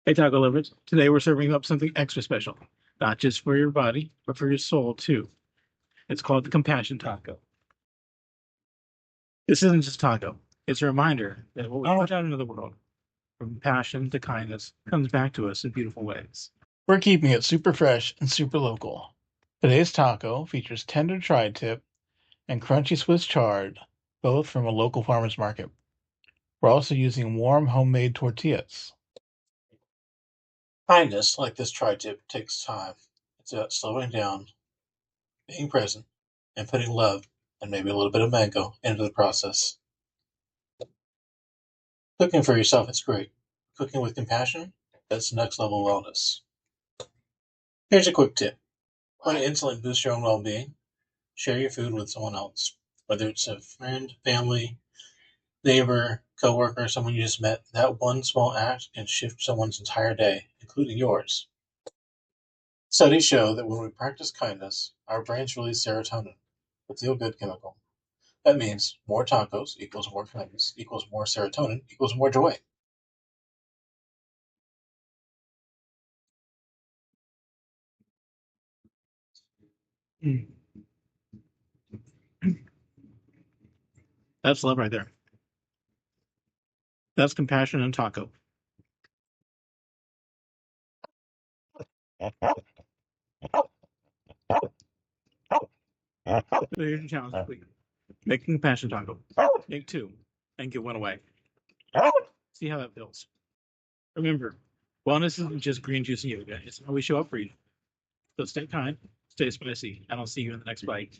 Hey, taco lovers. Today we're serving up something extra special, not just for your body, but for your soul too. It's called the compassion taco. This isn't just taco. It's a reminder that what we put out into the world, from passion to kindness, comes back to us in beautiful ways. We're keeping it super fresh and super local. Today's taco features tender tri-tip and crunchy Swiss chard, both from a local farmer's market. We're also using warm homemade tortillas. Kindness, like this tri-tip, takes time. It's about slowing down, being present, and putting love and maybe a little bit of mango into the process. Cooking for yourself is great. Cooking with compassion, that's next level wellness. Here's a quick tip. When insulin boosts your own well-being, share your food with someone else, whether it's a friend, family, neighbor, coworker, someone you just met. That one small act can shift someone's entire day, including yours. Studies show that when we practice kindness, our brains release serotonin, the feel-good chemical. That means more tacos equals more kindness equals more serotonin equals more joy. Mm. That's love right there. That's compassion and taco. So here's your challenge this week. Make a compassion taco. Make two and give one away. See how that feels. Remember, wellness isn't just green juice and yoga. It's how we show up for you. So stay kind, stay spicy, and I'll see you in the next bite.